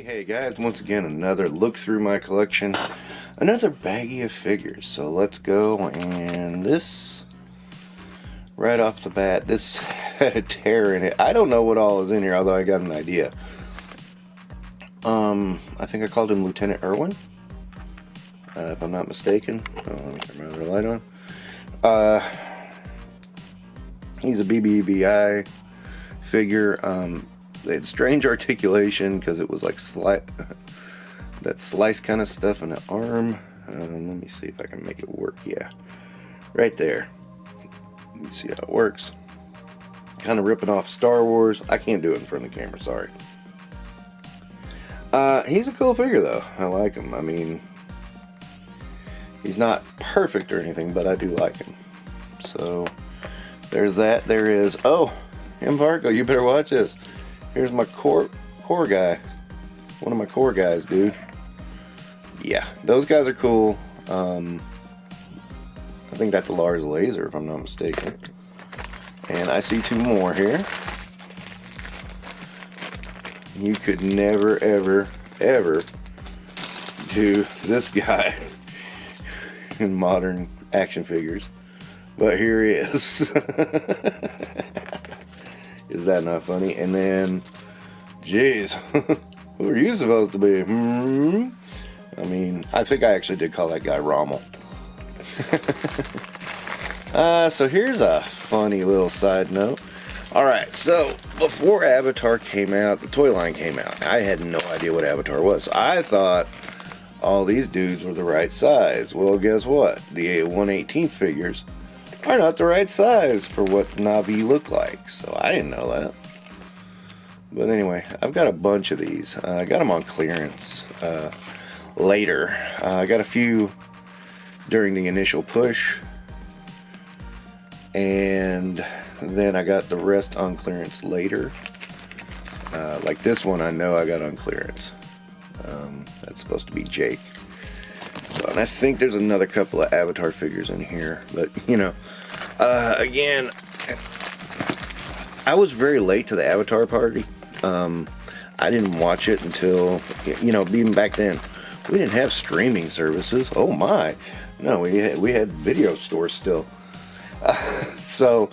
Hey guys, once again another look through my collection, another baggie of figures. So let's go, and this, right off the bat, this had a tear in it. I don't know what all is in here, although I got an idea. I think I called him Lieutenant Irwin, if I'm not mistaken. Let me turn my other light on. He's a BBBI figure. They had strange articulation because it was like that slice kind of stuff in the arm. Let me see if I can make it work. Yeah, right there. Let me see how it works. Kind of ripping off Star Wars. I can't do it in front of the camera, sorry. He's a cool figure though. I like him. I mean, he's not perfect or anything, but I do like him. So there's that. There is, oh, Marco, you better watch this. Here's my core guy. One of my core guys, dude. Yeah, those guys are cool. I think that's a Lars Laser, if I'm not mistaken. And I see two more here. You could never, ever, ever do this guy in modern action figures. But here he is. Is that not funny? And then, jeez, who are you supposed to be? I mean, I think I actually did call that guy Rommel. So here's a funny little side note. Alright, so before Avatar came out, the toy line came out. I had no idea what Avatar was. So I thought all these dudes were the right size. Well, guess what? The 1/18 figures are not the right size for what the Na'vi look like. So I didn't know that. But anyway, I've got a bunch of these. I got them on clearance later. I got a few during the initial push. And then I got the rest on clearance later. Like this one I know I got on clearance. That's supposed to be Jake. So, and I think there's another couple of Avatar figures in here. But, you know, again, I was very late to the Avatar party. I didn't watch it until, you know, even back then, we didn't have streaming services. Oh my. No, we had video stores still. So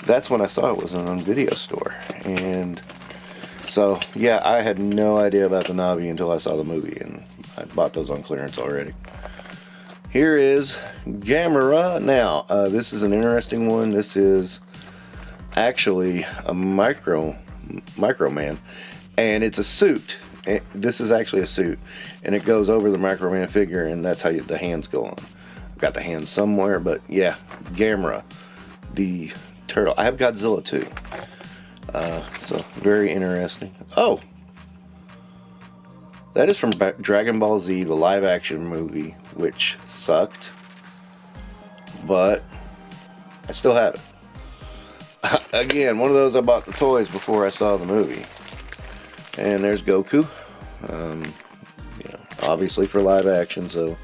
that's when I saw it was on video store. And so, yeah, I had no idea about the Na'vi until I saw the movie, and I bought those on clearance already. Here is Gamera. Now, this is an interesting one. This is actually a Micro Man, and it's a suit. This is actually a suit, and it goes over the Micro Man figure, and that's how the hands go on. I've got the hands somewhere, but yeah, Gamera, the turtle. I have Godzilla too. So very interesting. Oh, that is from Dragon Ball Z, the live action movie, which sucked, but I still have it. Again, one of those I bought the toys before I saw the movie. And there's Goku. You know, obviously for live action, so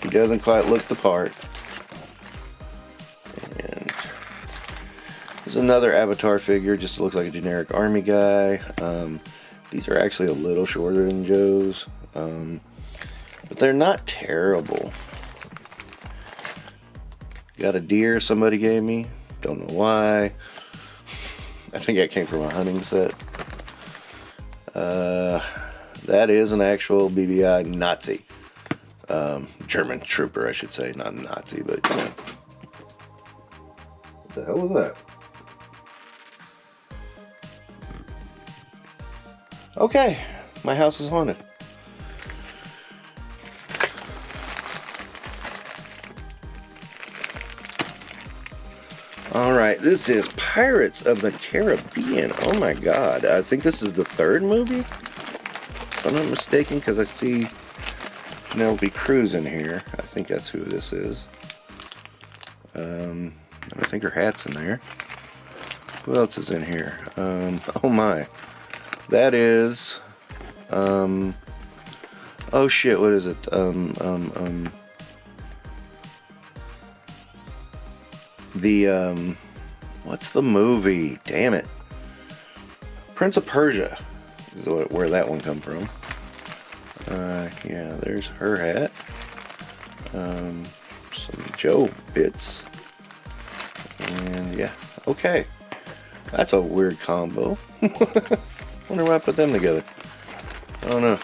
he doesn't quite look the part. And there's another Avatar figure, just looks like a generic army guy. These are actually a little shorter than Joe's, but they're not terrible. Got a deer somebody gave me, don't know why. I think that came from a hunting set. That is an actual BBI Nazi. German trooper, I should say, not Nazi, but you know. What the hell was that? Okay, my house is haunted. Alright, this is Pirates of the Caribbean. Oh my god, I think this is the third movie, if I'm not mistaken, because I see Penelope Cruz in here. I think that's who this is. I think her hat's in there. Who else is in here? Oh my. That is, oh shit, what is it? What's the movie? Damn it. Prince of Persia is where that one come from. Yeah, there's her hat. Some Joe bits. And yeah, okay. That's a weird combo. Wonder why I put them together. I don't know.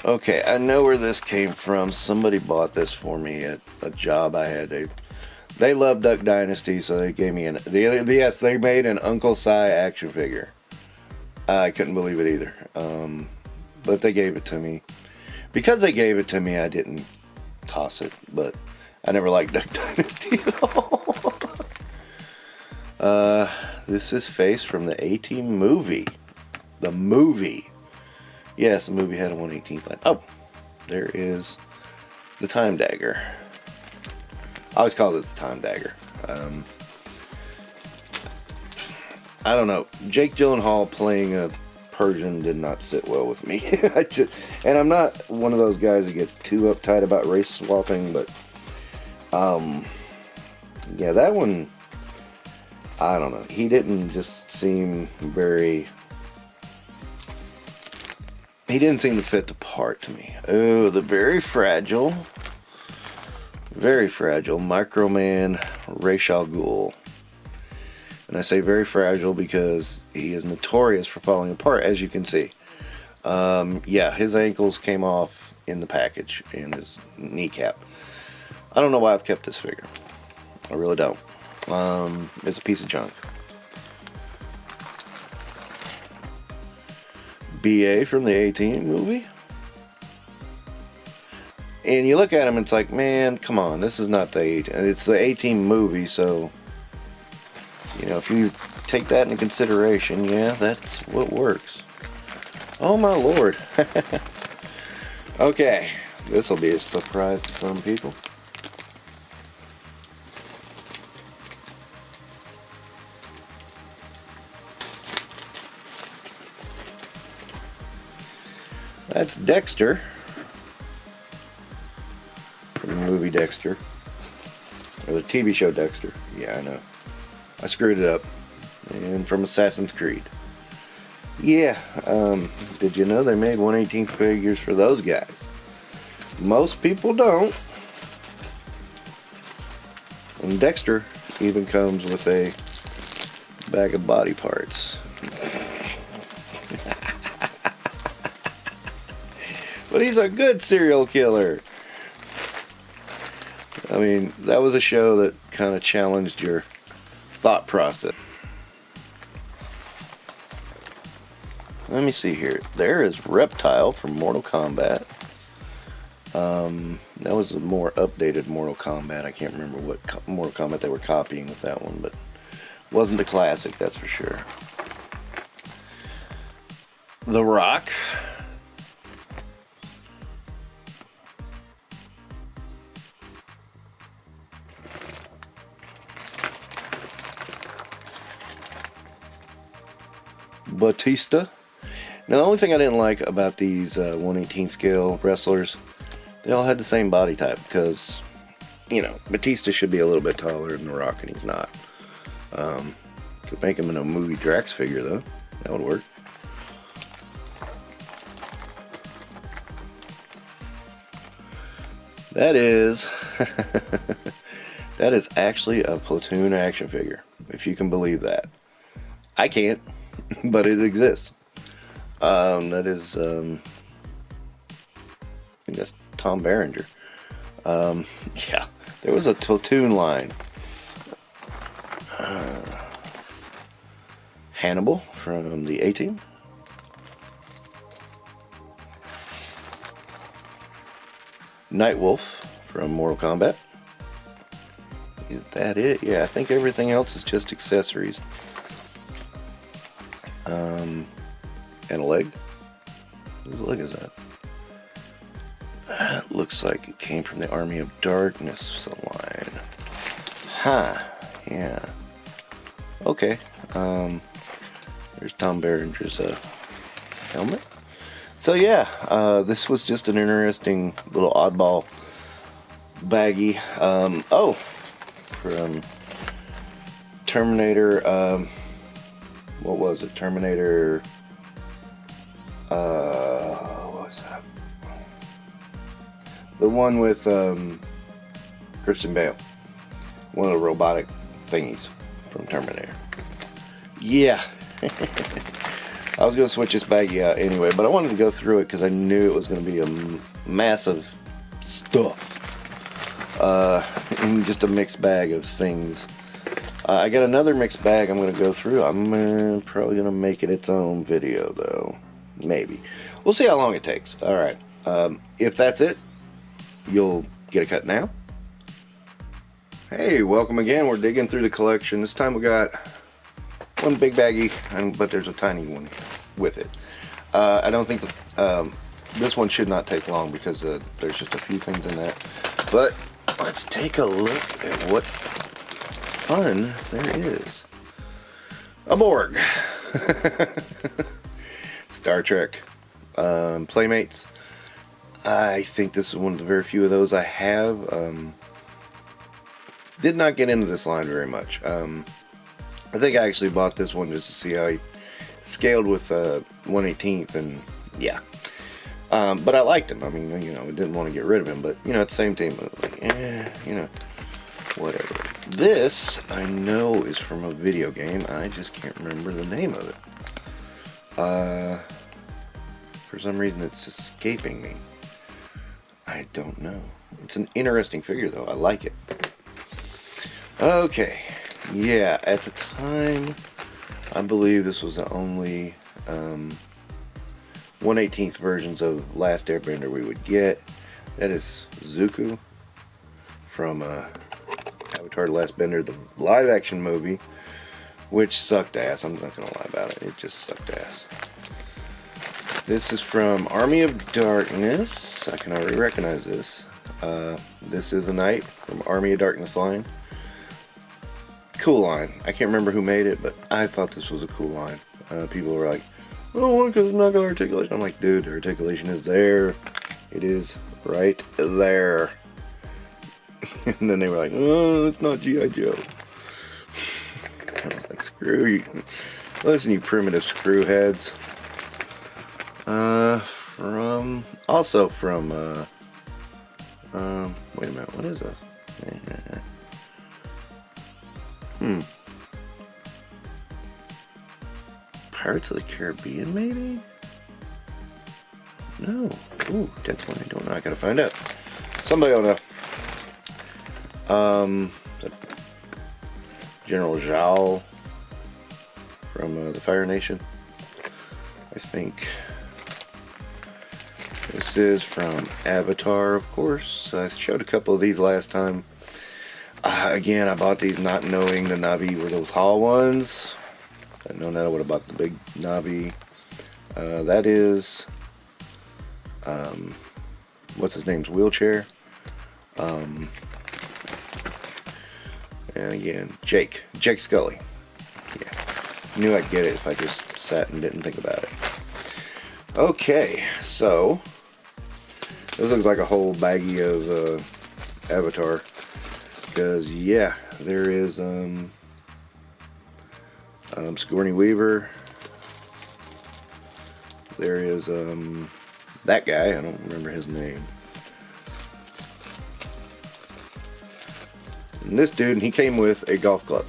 Okay, I know where this came from. Somebody bought this for me at a job I had. They love Duck Dynasty, so they gave me yes, they made an Uncle Si action figure. I couldn't believe it either. But they gave it to me. Because they gave it to me, I didn't toss it, but I never liked Duck Dynasty at all. This is Face from the A-Team movie. The movie. Yes, the movie had a 1/18 plan. Oh, there is the Time Dagger. I always called it the Time Dagger. I don't know. Jake Gyllenhaal playing a Persian did not sit well with me. And I'm not one of those guys that gets too uptight about race swapping, but yeah, that one, I don't know. He didn't just seem very... He didn't seem to fit the part to me. Oh, the very fragile Microman Ra's al Ghul. And I say very fragile because he is notorious for falling apart, as you can see. Yeah, his ankles came off in the package and his kneecap. I don't know why I've kept this figure. I really don't. It's a piece of junk. BA from the A-Team movie. And you look at him, it's like, man, come on, this is not the A-Team. It's the A-Team movie, so, you know, if you take that into consideration, yeah, that's what works. Oh my lord. Okay, this will be a surprise to some people. That's Dexter from the movie Dexter, or the TV show Dexter. Yeah, I know. I screwed it up. And from Assassin's Creed. Yeah, did you know they made 1/18 figures for those guys? Most people don't. And Dexter even comes with a bag of body parts. But he's a good serial killer. I mean, that was a show that kind of challenged your thought process. Let me see here. There is Reptile from Mortal Kombat. That was a more updated Mortal Kombat. I can't remember what Mortal Kombat they were copying with that one, but it wasn't the classic, that's for sure. The Rock. Batista. Now, the only thing I didn't like about these 1/18 scale wrestlers, they all had the same body type, because, you know, Batista should be a little bit taller than The Rock, and he's not. Could make him in a movie Drax figure, though. That would work. That is... that is actually a Platoon action figure, if you can believe that. I can't, but it exists. That is, I think that's Tom Berenger. Yeah, there was a Platoon line. Hannibal from the A-Team. Nightwolf from Mortal Kombat. Is that it? Yeah, I think everything else is just accessories. And a leg. Whose leg is that? It looks like it came from the Army of Darkness line. Huh. Yeah. Okay. There's Tom Berenger's helmet. So yeah, this was just an interesting little oddball baggie. From Terminator. What was it? Terminator. What was that? The one with Christian Bale. One of the robotic thingies from Terminator. Yeah. I was going to switch this baggie out anyway, but I wanted to go through it because I knew it was going to be a massive stuff. And just a mixed bag of things. I got another mixed bag I'm going to go through. I'm probably going to make it its own video, though. Maybe. We'll see how long it takes. Alright. If that's it, you'll get a cut now. Hey, welcome again. We're digging through the collection. This time we got one big baggie, but there's a tiny one with it. I don't think that, this one should not take long because there's just a few things in that. But let's take a look at what fun there is. A Borg. Star Trek. Playmates. I think this is one of the very few of those I have. Did not get into this line very much. I think I actually bought this one just to see how he scaled with 1/18th, and yeah. But I liked him. I mean, you know, I didn't want to get rid of him, but you know, at the same time, I was like, you know, whatever. This I know is from a video game. I just can't remember the name of it. For some reason, it's escaping me. I don't know. It's an interesting figure, though. I like it. Okay. Yeah, at the time, I believe this was the only 1/18th versions of Last Airbender we would get. That is Zuko from Avatar: The Last Bender, the live-action movie, which sucked ass. I'm not gonna lie about it. It just sucked ass. This is from Army of Darkness. I can already recognize this. This is a knight from Army of Darkness line. Cool line. I can't remember who made it, but I thought this was a cool line. People were like, "Oh, because it's not got articulation." I'm like, dude, the articulation is there. It is right there. And then they were like, "Oh, it's not G.I. Joe." I was like, screw you. Listen, you primitive screw heads. Also from, wait a minute, what is this? Pirates of the Caribbean, maybe? No. Ooh, that's one I don't know. I gotta find out. Somebody will know. General Zhao from the Fire Nation. I think this is from Avatar, of course. I showed a couple of these last time. Again, I bought these not knowing the Navi were those tall ones. If I'd known that, I would have bought the big Navi. That is, what's his name's wheelchair. And again, Jake Scully. Yeah, knew I'd get it if I just sat and didn't think about it. Okay, so this looks like a whole baggie of Avatar. Because yeah, there is Sigourney Weaver. There is that guy. I don't remember his name. And this dude, he came with a golf club.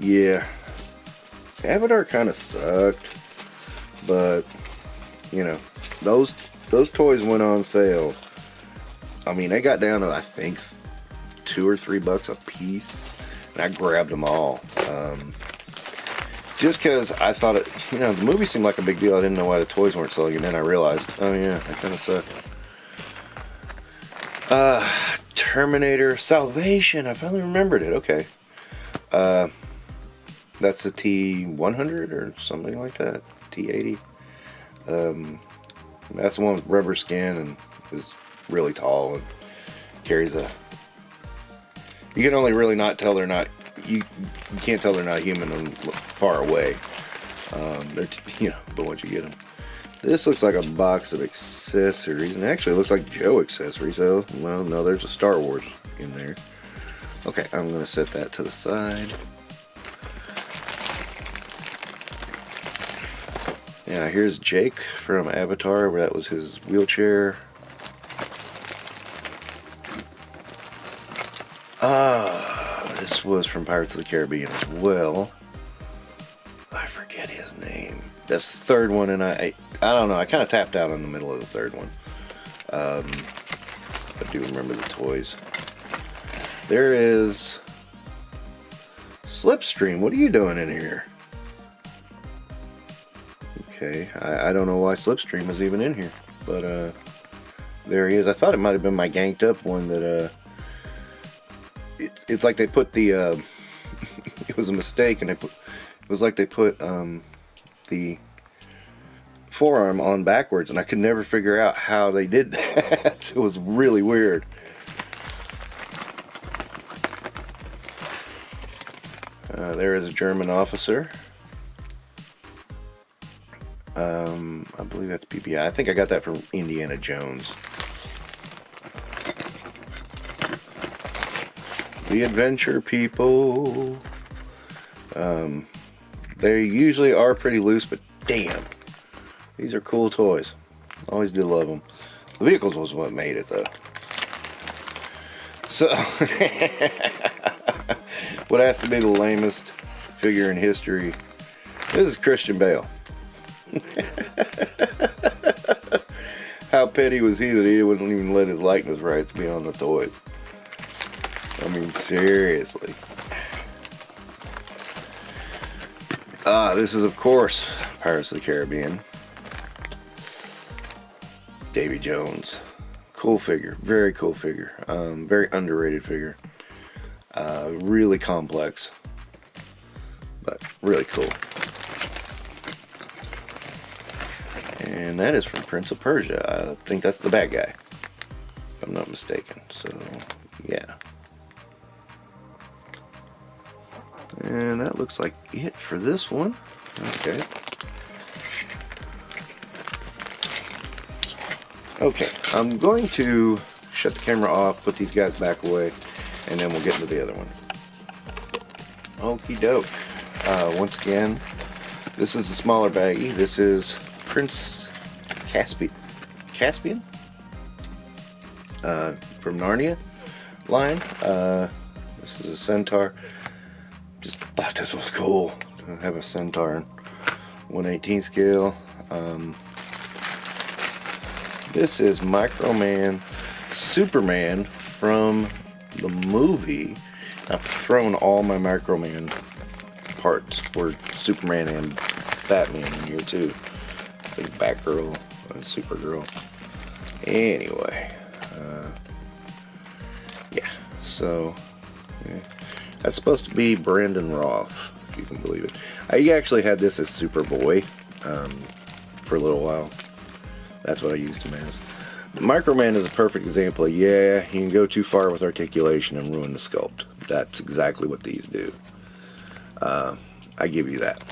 Yeah, Avatar kind of sucked, but you know, those toys went on sale. I mean, they got down to, I think, $2 or $3 a piece, and I grabbed them all. Just because I thought it, you know, the movie seemed like a big deal. I didn't know why the toys weren't selling, and then I realized, oh yeah, that kind of sucked. Terminator Salvation. I finally remembered it. Okay. That's a T100 or something like that. T80. That's the one with rubber skin and is really tall and carries a. You can only really not tell they're not. You can't tell they're not human far away. They're, you know, but once you get them, This looks like a box of accessories, and actually it looks like Joe accessories. So, well, no, there's a Star Wars in there. Okay, I'm going to set that to the side. Yeah, here's Jake from Avatar, where that was his wheelchair. This was from Pirates of the Caribbean as well. I forget his name. That's the third one, and I don't know. I kind of tapped out in the middle of the third one. I do remember the toys. There is Slipstream. What are you doing in here? Okay, I don't know why Slipstream is even in here, but there he is. I thought it might have been my ganked up one that it's like they put the it was a mistake, and it was like they put the forearm on backwards, and I could never figure out how they did that. It was really weird. There is a German officer. I believe that's PPI. I think I got that from Indiana Jones. The adventure people. They usually are pretty loose, but damn, these are cool toys. Always did love them. The vehicles was what made it, though. So, what has to be the lamest figure in history? This is Christian Bale. How petty was he that he wouldn't even let his likeness rights be on the toys? I mean, seriously. This is, of course, Pirates of the Caribbean. Davy Jones. Cool figure. Very cool figure. Very underrated figure. Really complex. But really cool. And that is from Prince of Persia. I think that's the bad guy, if I'm not mistaken. So, yeah. And that looks like it for this one. Okay. Okay, I'm going to shut the camera off, put these guys back away, and then we'll get into the other one. Okie doke. Once again, this is a smaller baggie. This is Prince Caspian? From Narnia line. This is a centaur. Just thought this was cool to have a centaur in 1/18 scale. This is Microman Superman from the movie. I've thrown all my Microman parts for Superman and Batman in here too. Big Batgirl and Supergirl. Anyway, yeah. So yeah. That's supposed to be Brandon Roth, if you can believe it. I actually had this as Superboy for a little while. That's what I used him as. Microman is a perfect example of, yeah, you can go too far with articulation and ruin the sculpt. That's exactly what these do. I give you that.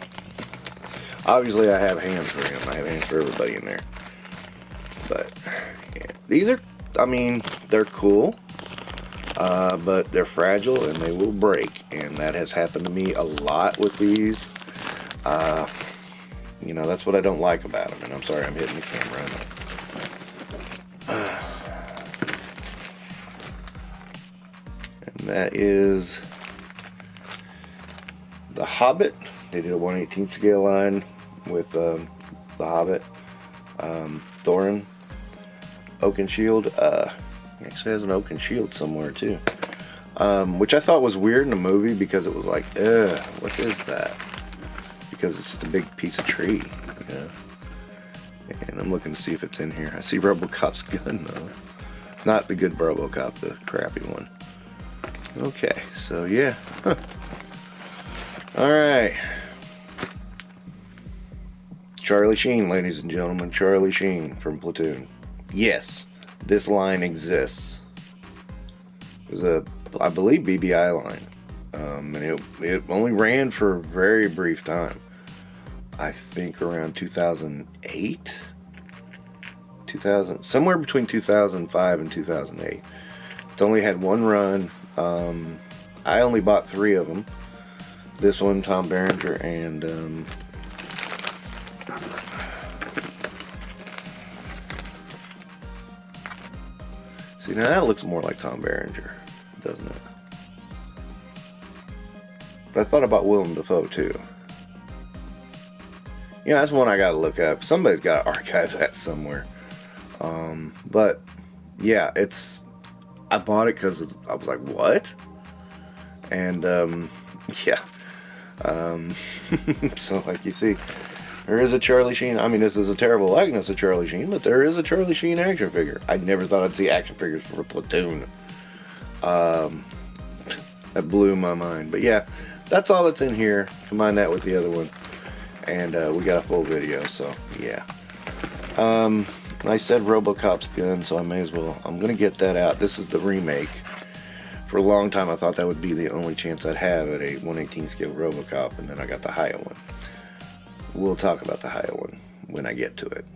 Obviously, I have hands for him. I have hands for everybody in there. But, yeah. These are, I mean, they're cool. But they're fragile and they will break. And that has happened to me a lot with these. You know, that's what I don't like about them. And I'm sorry I'm hitting the camera. And that is The Hobbit. They did a 1/18 scale line with The Hobbit. Thorin. Oakenshield. Actually has an Oakenshield somewhere too. Which I thought was weird in the movie because it was like, what is that? Because it's just a big piece of tree, you know? And I'm looking to see if it's in here. I see RoboCop's gun though. Not the good RoboCop, the crappy one. Okay, so yeah. Alright. Charlie Sheen, ladies and gentlemen. Charlie Sheen from Platoon. Yes, this line exists. It was a, I believe, BBI line. And it only ran for a very brief time. I think around 2008, 2000, somewhere between 2005 and 2008. It's only had one run. I only bought 3 of them. This one, Tom Berenger, and see, now that looks more like Tom Berenger, doesn't it? But I thought about Willem Dafoe too. Yeah, that's one I gotta look up. Somebody's gotta archive that somewhere. But yeah, I bought it because I was like, what? And yeah. So like you see, there is a Charlie Sheen. I mean, this is a terrible likeness of Charlie Sheen, but there is a Charlie Sheen action figure. I never thought I'd see action figures for a Platoon. That blew my mind. But yeah, that's all that's in here. Combine that with the other one, and we got a full video. So yeah. I said RoboCop's gun, so I may as well. I'm gonna get that out. This is the remake. For a long time, I thought that would be the only chance I'd have at a 1/18 scale RoboCop, and then I got the higher one. We'll talk about the higher one when I get to it.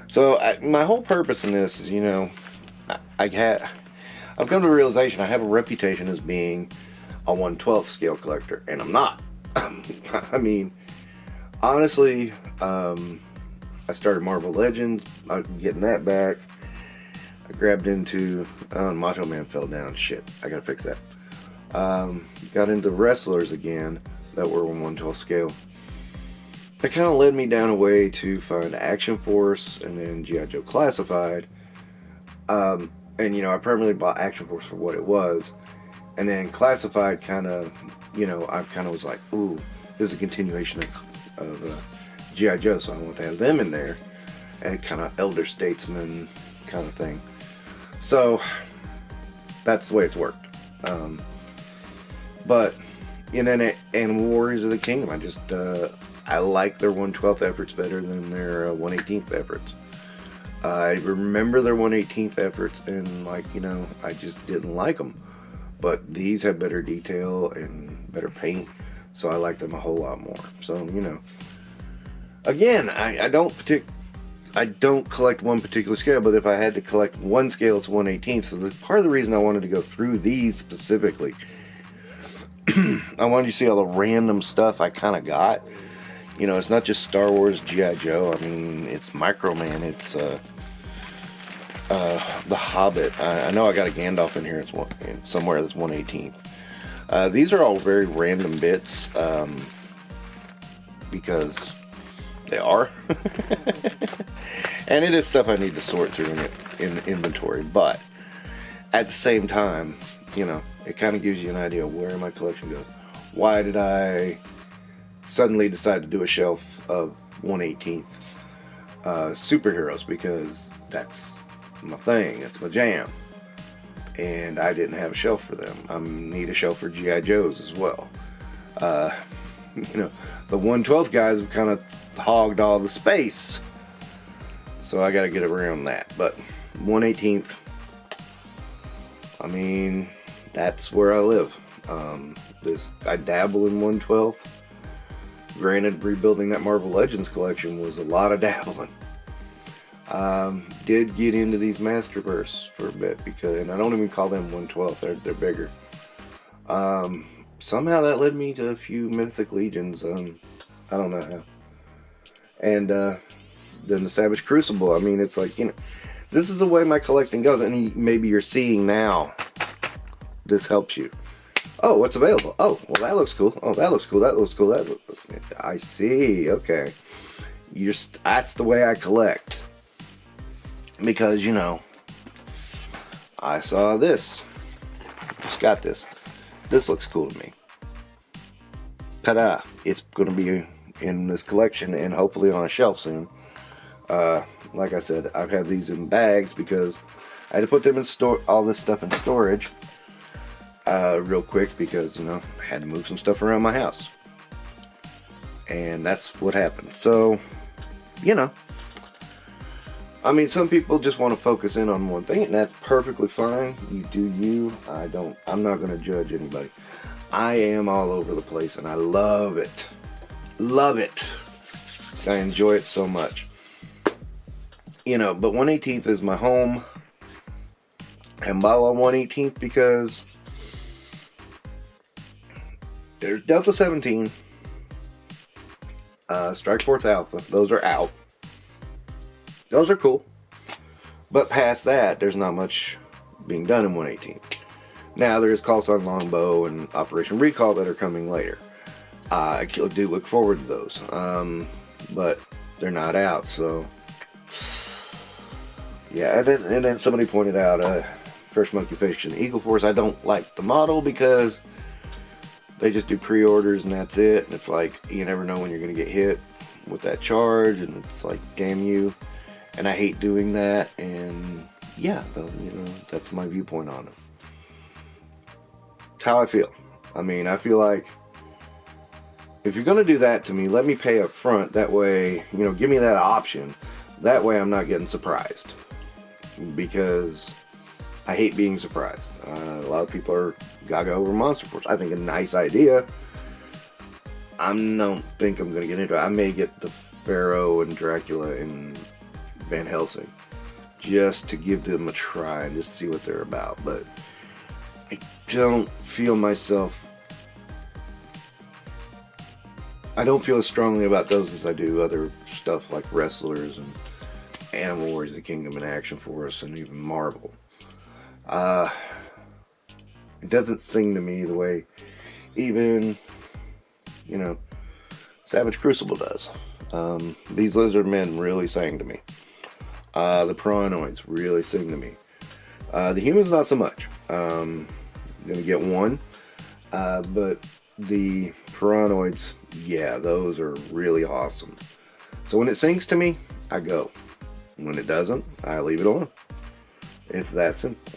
So my whole purpose in this is, you know, I've come to the realization I have a reputation as being a 1/12 scale collector, and I'm not. I mean, honestly, I started Marvel Legends. I'm getting that back. I grabbed into Macho Man fell down. Shit, I gotta fix that. Got into wrestlers again that were on 1/12 scale. That kind of led me down a way to find Action Force and then G.I. Joe Classified. And you know, I permanently bought Action Force for what it was, and then Classified kind of, you know, I kind of was like, ooh, this is a continuation of G.I. Joe, so I want to have them in there, and kind of elder statesman kind of thing. So that's the way it's worked. But in Animal Warriors of the Kingdom, I just I like their 1/12 efforts better than their 1/18 efforts. I remember their 1/18 efforts, and like, you know, I just didn't like them. But these have better detail and better paint, so I like them a whole lot more. So, you know, again, I don't collect one particular scale, but if I had to collect one scale, it's 1/18. So that's part of the reason I wanted to go through these specifically. I wanted you to see all the random stuff I kind of got. You know, it's not just Star Wars, G.I. Joe. I mean, it's Microman. It's The Hobbit. I know I got a Gandalf in here. It's somewhere that's 1/18. These are all very random bits because they are. And it is stuff I need to sort through in inventory. But at the same time, you know, it kind of gives you an idea of where my collection goes. Why did I suddenly decide to do a shelf of 1/18 superheroes? Because that's my thing. It's my jam. And I didn't have a shelf for them. I need a shelf for G.I. Joes as well. You know, the 1/12 guys have kind of hogged all the space. So I got to get around that. But 1/18, I mean, that's where I live. I dabble in 1/12. Granted, rebuilding that Marvel Legends collection was a lot of dabbling. Did get into these Master Bursts for a bit, and I don't even call them 1/12. They're bigger. Somehow that led me to a few Mythic Legions. I don't know how. And then the Savage Crucible. I mean, it's like, you know, this is the way my collecting goes. And maybe you're seeing now. This helps you. Oh, what's available? Oh, well, that looks cool. Oh, that looks cool. That looks cool. I see. Okay. That's the way I collect. Because, you know, I saw this. Just got this. This looks cool to me. Ta-da. It's going to be in this collection and hopefully on a shelf soon. Like I said, I've had these in bags because I had to put them in all this stuff in storage real quick because, you know, I had to move some stuff around my house. And that's what happened. So, you know, I mean, some people just want to focus in on one thing, and that's perfectly fine. You do you. I'm not going to judge anybody. I am all over the place, and I love it. Love it. I enjoy it so much. you know, but 1/18 is my home. And model on 1/18 because there's Delta 17, Strike Force Alpha. Those are out. Those are cool. But past that, there's not much being done in 1/18. Now there's Call Sign Longbow and Operation Recall that are coming later. I do look forward to those, but they're not out. So yeah, and then somebody pointed out First Monkey Fish and Eagle Force. I don't like the model because they just do pre-orders and that's it. And it's like you never know when you're gonna get hit with that charge, and it's like damn you. And I hate doing that. And yeah, you know, that's my viewpoint on it. It's how I feel. I mean, I feel like if you're gonna do that to me, let me pay up front. That way, you know, give me that option. That way I'm not getting surprised, because I hate being surprised. A lot of people are gaga over Monster Force. I think a nice idea. I don't think I'm going to get into it. I may get the Pharaoh and Dracula and Van Helsing just to give them a try and just see what they're about. But I don't feel myself... I don't feel as strongly about those as I do other stuff like Wrestlers and Animal Warriors, the Kingdom and Action Force, and even Marvel. It doesn't sing to me the way even, you know, Savage Crucible does. These lizard men really sang to me. The Piranhoids really sing to me. The humans not so much. I'm gonna get one, but the Piranhoids, yeah, those are really awesome. So when it sings to me, I go. When it doesn't, I leave it on. It's that simple.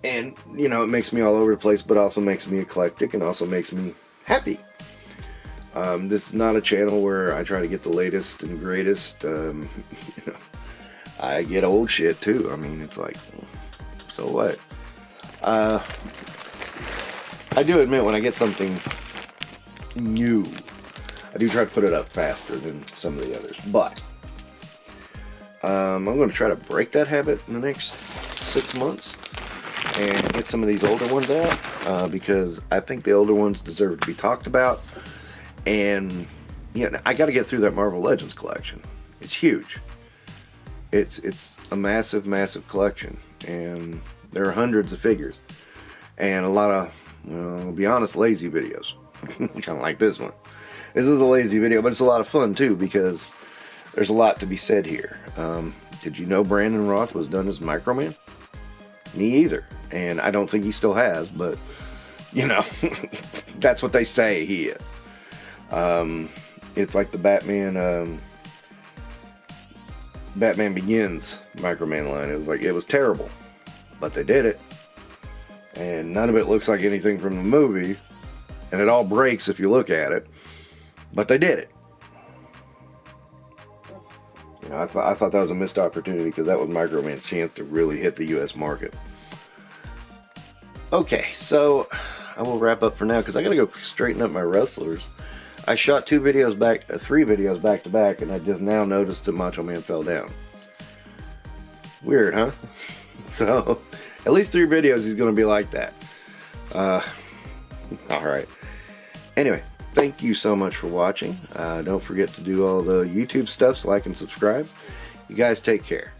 And, you know, it makes me all over the place, but also makes me eclectic and also makes me happy. This is not a channel where I try to get the latest and greatest. You know, I get old shit too. I mean, it's like, so what? I do admit when I get something new, I do try to put it up faster than some of the others. But I'm going to try to break that habit in the next 6 months and get some of these older ones out, because I think the older ones deserve to be talked about. And yeah, I got to get through that Marvel Legends collection. It's huge. It's a massive, massive collection, and there are hundreds of figures and a lot of, well, I'll be honest, lazy videos. Kind of like this one. This is a lazy video, but it's a lot of fun too, because there's a lot to be said here. Did you know Brandon Roth was done as Microman? Me either. And I don't think he still has, but, you know, that's what they say he is. It's like the Batman Begins Microman line. It was like, it was terrible, but they did it. And none of it looks like anything from the movie. And it all breaks if you look at it. But they did it. You know, I thought that was a missed opportunity, because that was Microman's chance to really hit the US market. Okay, so I will wrap up for now, because I gotta go straighten up my Wrestlers. I shot 3 videos back to back, and I just now noticed that Macho Man fell down. Weird, huh? So, at least 3 videos he's gonna be like that. Alright. Anyway, thank you so much for watching. Don't forget to do all the YouTube stuff, so like and subscribe. You guys take care.